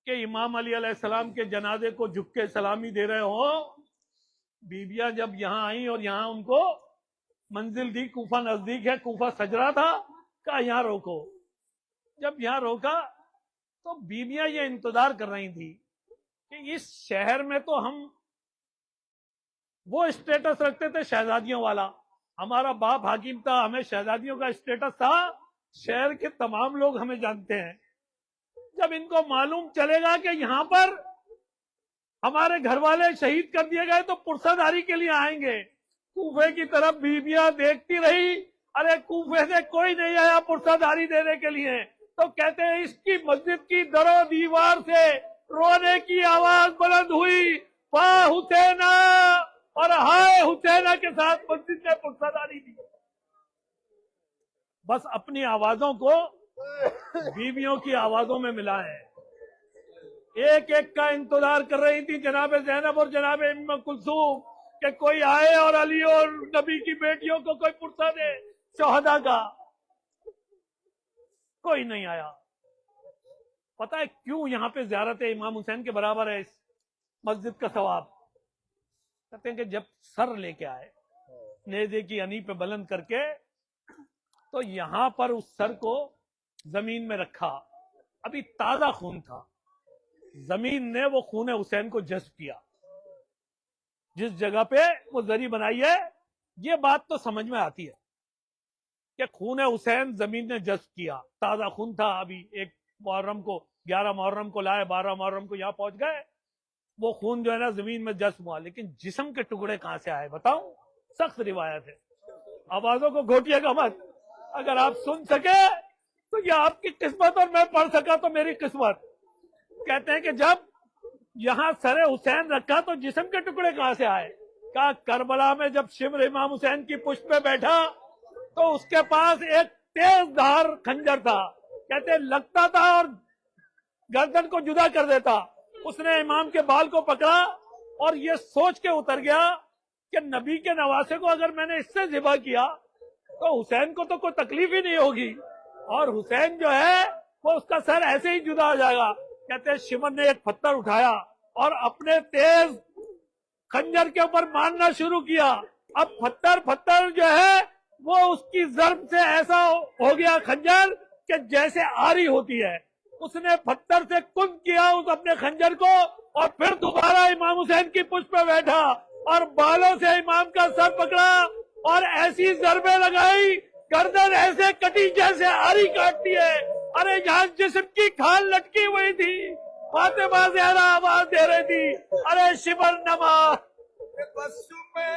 کہ امام علی علیہ السلام کے جنازے کو جھک کے سلامی دے رہے ہوں. بیبیاں جب یہاں آئیں اور یہاں ان کو منزل دی، کوفہ نزدیک ہے، کوفہ سجرا تھا، کہا یہاں روکو. جب یہاں روکا تو بیویاں یہ انتظار کر رہی تھی کہ اس شہر میں تو ہم وہ اسٹیٹس رکھتے تھے شہزادیوں والا، ہمارا باپ حاکم تھا، ہمیں شہزادیوں کا اسٹیٹس تھا، شہر کے تمام لوگ ہمیں جانتے ہیں. جب ان کو معلوم چلے گا کہ یہاں پر ہمارے گھر والے شہید کر دیے گئے تو پرسہ داری کے لیے آئیں گے. کوفے کی طرف بیویاں دیکھتی رہی، ارے کوفے سے کوئی نہیں آیا پرسہ داری دینے کے لیے. تو کہتے ہیں اس کی مسجد کی در و دیوار سے رونے کی آواز بلند ہوئی، فا حسینہ، اور ہائے حسینہ کے ساتھ مسجد میں پرسہ داری دی. بس اپنی آوازوں کو بیویوں کی آوازوں میں ملا ہے. ایک ایک کا انتظار کر رہی تھی جناب زینب اور جناب ام کلثوم کہ کوئی آئے اور علی اور نبی کی بیٹیوں کو کوئی پرسہ دے شہداء کا. کوئی نہیں آیا. پتہ ہے کیوں یہاں پہ زیارت امام حسین کے برابر ہے اس مسجد کا ثواب؟ کہتے ہیں کہ جب سر لے کے آئے نیزے کی انی پہ بلند کر کے، تو یہاں پر اس سر کو زمین میں رکھا، ابھی تازہ خون تھا، زمین نے وہ خون حسین کو جذب کیا. جس جگہ پہ وہ زری بنائی ہے، یہ بات تو سمجھ میں آتی ہے کہ خون حسین زمین نے جذب کیا، تازہ خون تھا. ابھی ایک محرم کو، 11 محرم کو لائے، 12 محرم کو یہاں پہنچ گئے، وہ خون جو ہے نا زمین میں جذب ہوا. لیکن جسم کے ٹکڑے کہاں سے آئے بتاؤں؟ سخت روایت ہے. آوازوں کو گھوٹیے گا مت. اگر آپ سن سکے تو یہ آپ کی قسمت، اور میں پڑھ سکا تو میری قسمت. کہتے ہیں کہ جب یہاں سر حسین رکھا تو جسم کے ٹکڑے کہاں سے آئے؟ کہا کربلا میں جب شمر امام حسین کی پشت پہ بیٹھا تو اس کے پاس ایک تیز دھار خنجر تھا، کہتے لگتا تھا اور گردن کو جدا کر دیتا. اس نے امام کے بال کو پکڑا اور یہ سوچ کے اتر گیا کہ نبی کے نواسے کو اگر میں نے اس سے ذبح کیا تو حسین کو تو کوئی تکلیف ہی نہیں ہوگی، اور حسین جو ہے وہ اس کا سر ایسے ہی جدا ہو جائے گا. کہتے ہیں شمر نے ایک پتھر اٹھایا اور اپنے تیز خنجر کے اوپر مارنا شروع کیا. اب پتھر جو ہے وہ اس کی ضرب سے ایسا ہو گیا خنجر کہ جیسے آری ہوتی ہے. اس نے پتھر سے کند کیا اس اپنے خنجر کو، اور پھر دوبارہ امام حسین کی پشت پہ بیٹھا اور بالوں سے امام کا سر پکڑا اور ایسی ضربیں لگائی، گردن ایسے کٹی جیسے آری کاٹتی ہے. ارے جہاں جسم کی کھال لٹکی ہوئی تھی، فاطمہ زہرا آواز دے رہی تھی، ارے شمر نما. بس میں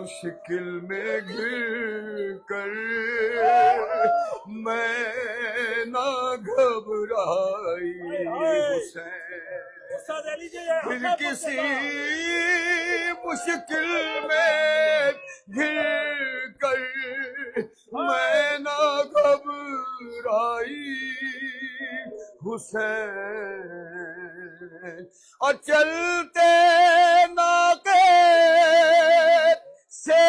مشکل میں گر کر میں نہ گھبرائی حسین، پھر کسی مشکل میں گر کر میں نہ گھبرائی حسین، اور چلتے ناکے سے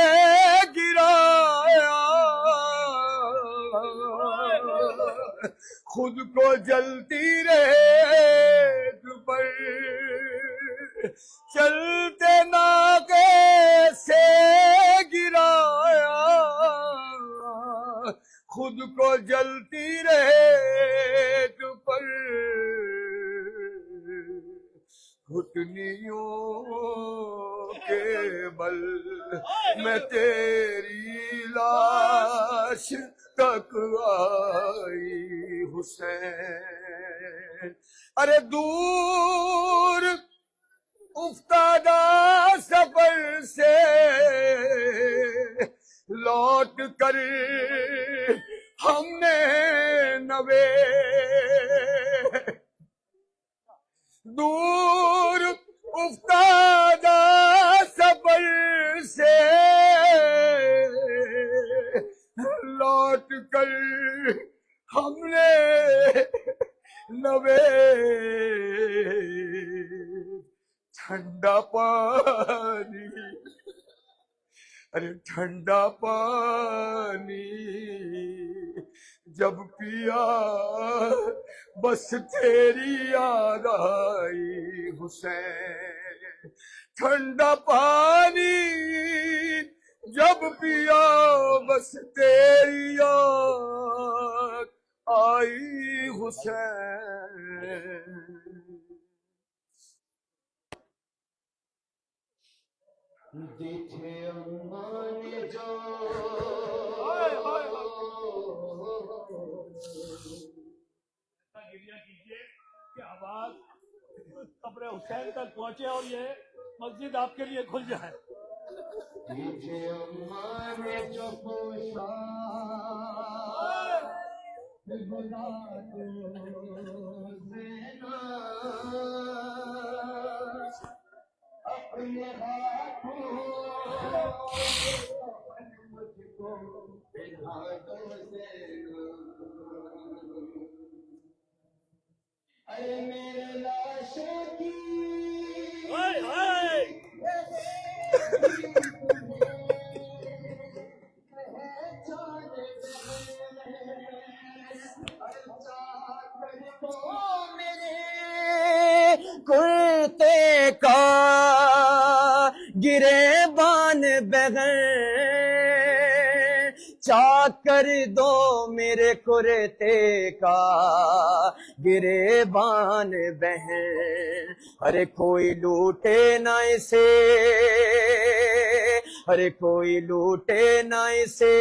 گرایا خود کو جلتی ریت پر، چلتے ناکے سے گرایا خود کو جلتی ریت پر، گھٹنیوں کے بل میں تیری لاش تک آئی حسین. ارے دور افتادہ سفر سے لوٹ کر ہم نے نوے دور افتادہ سفر سے لوٹ کر ہم نے نوے ٹھنڈا پانی، ارے ٹھنڈا پانی جب پیا بس تیری یاد آئی حسین، ٹھنڈا پانی جب پیا بس تیری یاد آئی حسین۔ دیکھے اماں نے جو گریہ کیجیے کہ آواز قبر حسین تک پہنچے اور یہ مسجد آپ کے لیے کھل جائے۔ دیکھے اماں نے جو پوچھا بلا دو زینب، اپنے ہاتھوں مجھ کو پہنا دو زینب، ارے میرے لاشوں کی کرتے کا گریبان بغیر چاک کر دو میرے کرتے کا گریبان بہن، ارے کوئی لوٹے نہ اسے، ارے کوئی لوٹے نہ اسے،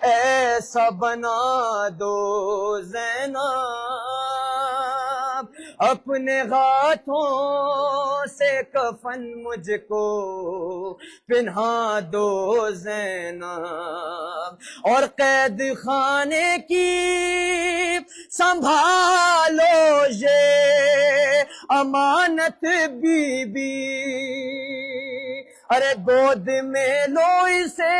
ایسا بنا دو زینب، اپنے ہاتھوں سے کفن مجھ کو پہنا دو زینب، اور قید خانے کی سنبھالو یہ امانت بی بی، ارے گود میں لو اسے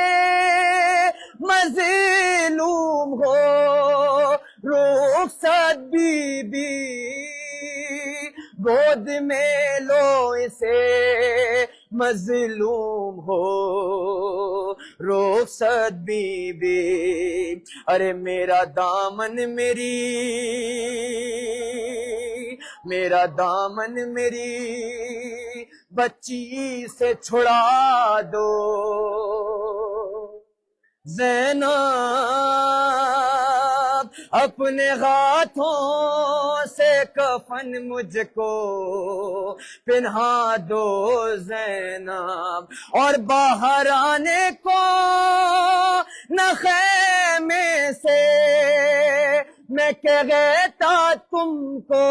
مظلوم ہو رخصت بی بی، گود میں لو اسے مظلوم ہو رخصت بی بی، ارے میرا دامن میرا دامن میری بچی سے چھڑا دو زینب، اپنے ہاتھوں سے کفن مجھ کو پہنا دو زینب، اور باہر آنے کو نہ خیمے سے میں کہتا تم کو،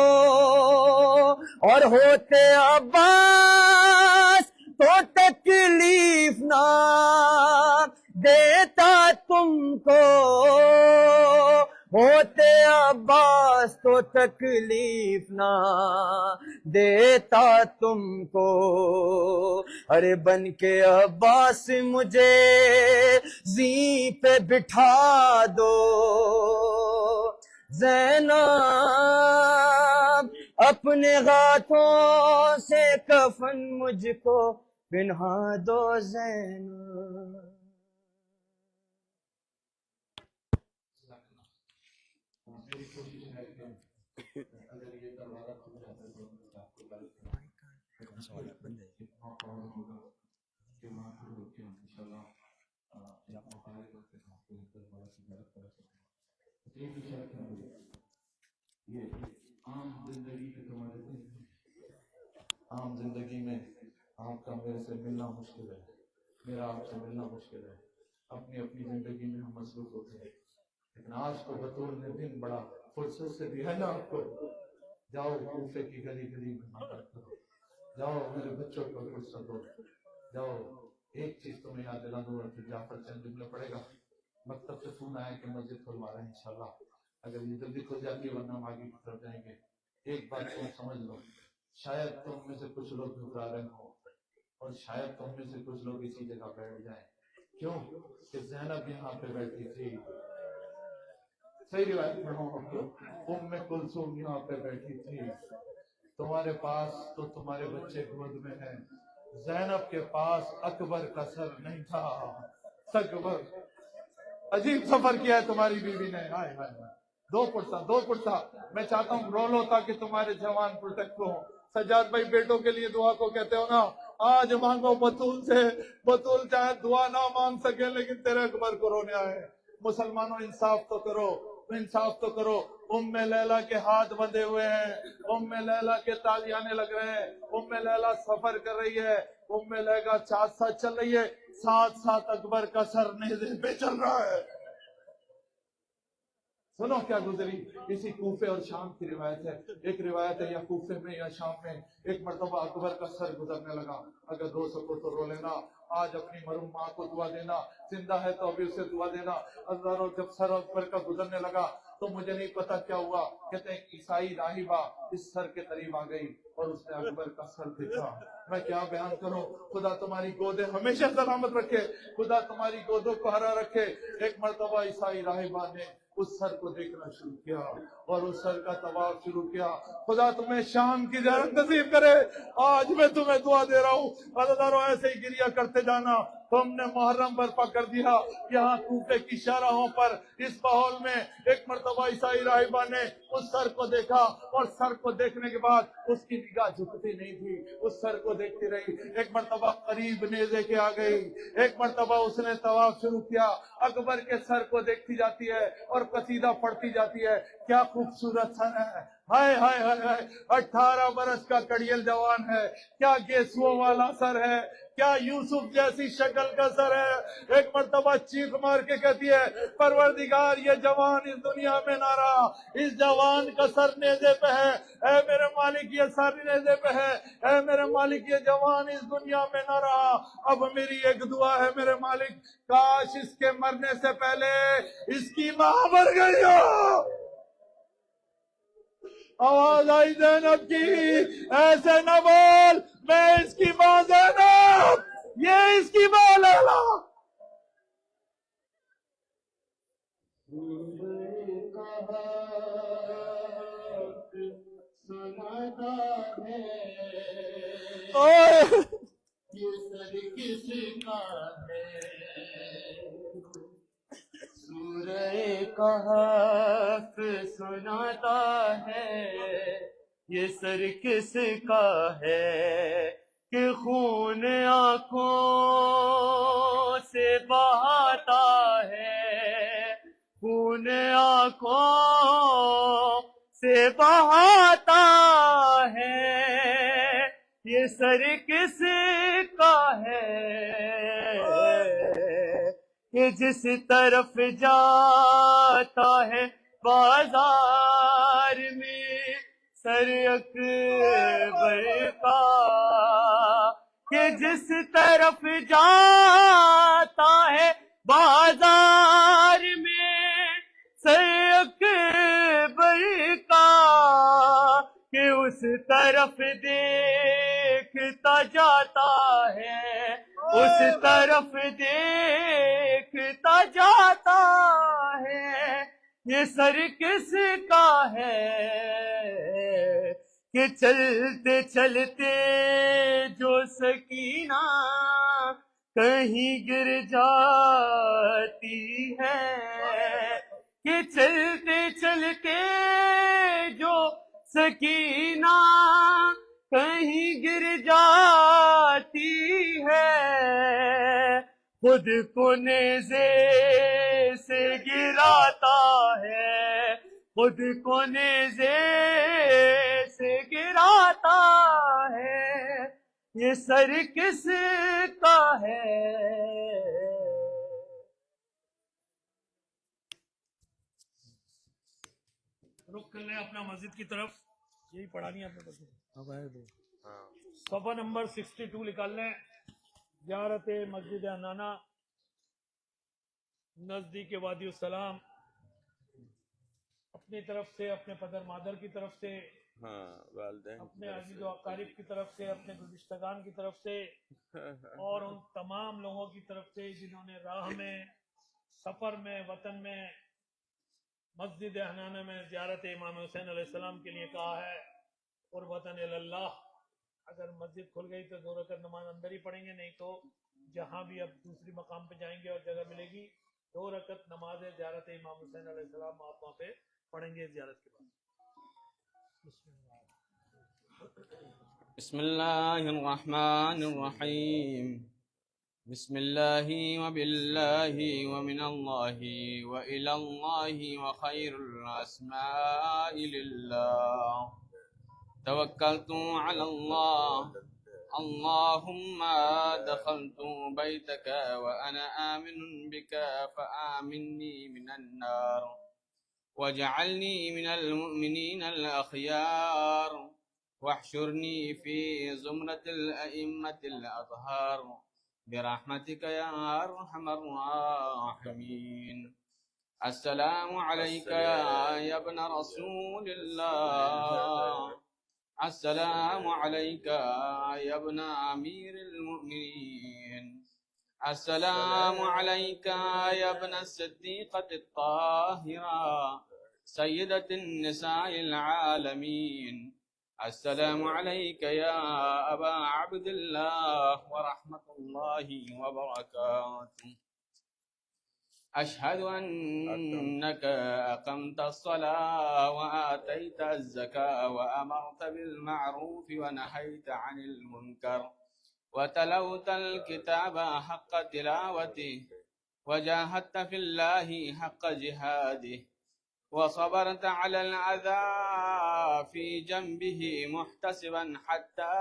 اور ہوتے عباس تو تکلیف نہ دیتا تم کو، ہوتے عباس تو تکلیف نہ دیتا تم کو، ارے بن کے عباس مجھے زین پہ بٹھا دو زینب، اپنے ہاتھوں سے کفن مجھ کو پہنا دو زینب۔ میری کوشش ہے کہ اگر یہ دروازہ کھل جاتا ہے تو آپ کو موقع ہوگا کہ وہاں پر ہو کے انشاءاللہ ایک مخالف وقت آپ کو دروازہ کی زیارت کر سکتے ہیں۔ ایک ہی شرط ہے مجھے، یہ عام زندگی کے تمہارے دن، عام زندگی میں آپ کا میرے سے ملنا مشکل ہے، میرا آپ سے ملنا مشکل ہے، اپنی اپنی زندگی میں ہم مصروف ہوتے ہیں، لیکن آج کو بطور نے دن بڑا فرصت سے بھی ہے نا آپ کو، جاؤ کوفے کی گلی گلی میں مدد کرو، جاؤ میرے بچوں کو فرصت دو، جاؤ ایک چیز تمہیں یاد دلا دوں، پھر جعفر چند جملہ پڑے گا، مکتب سے فون آیا کہ مسجد کھلوا رہے ہیں انشاءاللہ، اگر یہ جلدی کھل جاتی ہے ورنہ ہم آگے کی طرف جائیں گے۔ ایک بات تم سمجھ لو، شاید تم میں سے کچھ لوگ گھبرا رہے ہوں اور شاید تم میں سے کچھ لوگ اسی جگہ بیٹھ جائیں۔ کیوں کہ زینب یہاں پہ بیٹھی تھی، صحیح روایت پڑھو، ام کلثوم یہاں پہ بیٹھی تھی، تمہارے پاس تو تمہارے بچے گود میں ہیں، زینب کے پاس اکبر کا سر نہیں تھا۔ اکبر عجیب سفر کیا ہے تمہاری بیوی نے، ہائے ہائے ہائے۔ دو پڑتا میں چاہتا ہوں رو لو تاکہ تمہارے جوان پروٹیکٹ ہو۔ سجاد بھائی بیٹوں کے لیے دعا کو کہتے ہو نا، آج مانگو بطول سے، بطول چاہے دعا نہ مانگ سکے لیکن تیرے اکبر کو رونے آئے۔ مسلمانوں انصاف تو کرو، انصاف تو کرو۔ ام لیلہ کے ہاتھ بندھے ہوئے ہیں، ام لیلہ کے تالیانے لگ رہے ہیں، ام لیلہ سفر کر رہی ہے، ام لیلہ ساتھ ساتھ چل رہی ہے، ساتھ ساتھ اکبر کا سر نیزے پہ چل رہا ہے۔ سنو کیا گزری، اسی کوفے اور شام کی روایت ہے۔ ایک روایت ہے یا کوفے میں یا شام میں، ایک مرتبہ اکبر کا سر گزرنے لگا۔ اگر رو سکو تو رو لینا، آج اپنی مرحوم ماں کو دعا دینا، زندہ ہے تو ابھی اسے دعا دینا۔ ہزاروں جب سر اکبر کا گزرنے لگا تو مجھے نہیں پتا کیا ہوا، کہتے ہیں عیسائی راہبہ اس سر کے قریب آ گئی اور اس نے اکبر کا سر دیکھا۔ میں کیا بیان کروں، خدا تمہاری گودیں ہمیشہ سلامت رکھے، خدا تمہاری گودوں کو ہرا رکھے۔ ایک مرتبہ عیسائی راہبہ نے اس سر کو دیکھنا شروع کیا اور اس سر کا طواف شروع کیا۔ خدا تمہیں شام کی زیارت نصیب کرے۔ آج میں تمہیں دعا دے رہا ہوں، عزیزانو ایسے ہی گریا کرتے جانا۔ تم نے محرم برپا کر دیا یہاں کوفے کی شاہراہوں پر، اس ماحول میں۔ ایک مرتبہ عیسائی راہبہ نے اس سر کو دیکھا اور سر کو دیکھنے کے بعد اس کی نگاہ جھکتی نہیں تھی، اس سر کو دیکھتی رہی۔ ایک مرتبہ قریب نیزے کے آ گئی، ایک مرتبہ اس نے طواف شروع کیا، اکبر کے سر کو دیکھتی جاتی ہے اور قصیدہ پڑھتی جاتی ہے۔ کیا خوبصورت سر ہے، ہائے ہائے ہائے ہائے، 18 برس کا کڑیل جوان ہے، کیا گیسوؤں والا سر ہے، کیا یوسف جیسی شکل کا سر ہے۔ ایک مرتبہ چیخ مار کے کہتی ہے، پروردگار یہ جوان اس دنیا میں نہ رہا، اس جوان کا سر نیزے پہ ہے، اے میرے مالک یہ سر نیزے پہ ہے، اے میرے مالک یہ جوان اس دنیا میں نہ رہا۔ اب میری ایک دعا ہے میرے مالک، کاش اس کے مرنے سے پہلے اس کی ماں مر گئی ہو۔ آواز آئی زینب کی، ایسے نہ بول، میں اس کی ماں زینب، یہ اس کی ماں لیلا۔ سناتا ہے یہ سر کس کا ہے، سورہ کہف سناتا ہے یہ سر کس کا ہے، کہ خون آنکھوں سے بہاتا ہے، خون آنکھوں سے بہاتا ہے، یہ سر کس کا ہے، کہ جس طرف جاتا ہے بازار میں سر اکبر کا، کہ جس طرف جاتا ہے بازار میں سر اکبر کا، کہ اس طرف دیکھتا جاتا ہے، اس طرف دیکھتا جاتا ہے، یہ سر کس کا ہے، کہ چلتے چلتے جو سکینہ کہیں گر جاتی ہے، کہ چلتے چلتے جو سکینہ کہیں گر جاتی ہے، خود کو نیزے سے گراتا ہے، خود کو نیزے سے گراتا ہے، یہ سر کس کا ہے۔ رخ کر لیں اپنا مسجد کی طرف، یہی پڑھانی ہے آپ نے، صفحہ نمبر 62 نکال لیں، زیارت مسجد انانا۔ نزدیک وادی السلام اپنی طرف سے، اپنے پدر مادر کی طرف سے، ہاں والدین اپنے عزیز و اقارب کی طرف سے، اپنے گزشتگان کی طرف سے، اور ان تمام لوگوں کی طرف سے جنہوں نے راہ میں، سفر میں، وطن میں، مسجد حنانہ میں زیارت امام حسین علیہ السلام کے لیے کہا ہے قربتاً اللہ. اگر مسجد کھل گئی تو 2 رکعت نماز اندر ہی پڑھیں گے، نہیں تو جہاں بھی اب دوسری مقام پہ جائیں گے اور جگہ ملے گی 2 رکعت نماز زیارت امام حسین علیہ السلام آپ وہاں پہ پڑھیں گے زیارت کے بعد. بسم اللہ. بسم الله الرحمن الرحيم. بسم الله وبالله ومن الله وإلى الله وخير الأسماء لله. توكلت على الله. اللهم دخلت بيتك وأنا آمن بك فآمني من النار واجعلني من المؤمنين الأخيار واحشرني في زمرة الأئمة الأطهار برحمتك يا أرحم الراحمين. السلام عليك يا ابن رسول الله. السلام عليك يا ابن أمير المؤمنين. السلام عليك يا ابن الصديقة الطاهرة سيدة النساء العالمين. السلام عليك يا أبا عبد الله ورحمة الله وبركاته. أشهد أنك أقمت الصلاة وآتيت الزكاة وأمرت بالمعروف ونهيت عن المنكر وتلوت الكتاب حق تلاوته وجاهدت في الله حق جهاده وصبرت على الأذى في جنبه محتسبا حتى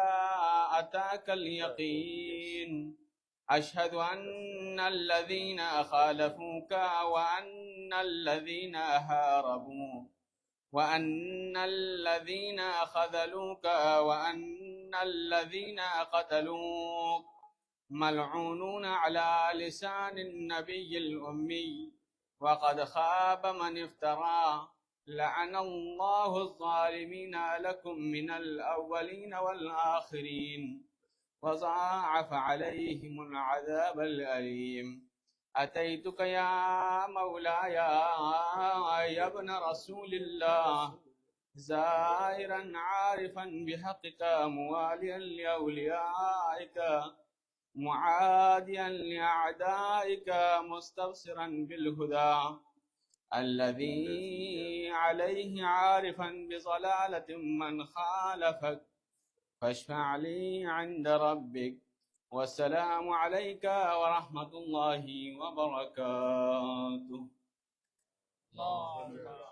أتاك اليقين. أشهد أن الذين خالفوك وأن الذين هاربوك وأن الذين خذلوك وأن الذين قتلوك ملعونون على لسان النبي الأمي وقد خاب من افترى. لعن الله الظالمين لكم من الأولين والآخرين وضاعف عليهم العذاب الأليم. أتيتك يا مولاي يا ابن رسول الله زائرا عارفا بحقك مواليا لأوليائك معاديا لأعدائك مستبصرا بالهدى الذي عليه عارفا بضلالة من خالفك فاشفع لي عند ربك. والسلام عليك ورحمة الله وبركاته. اللہ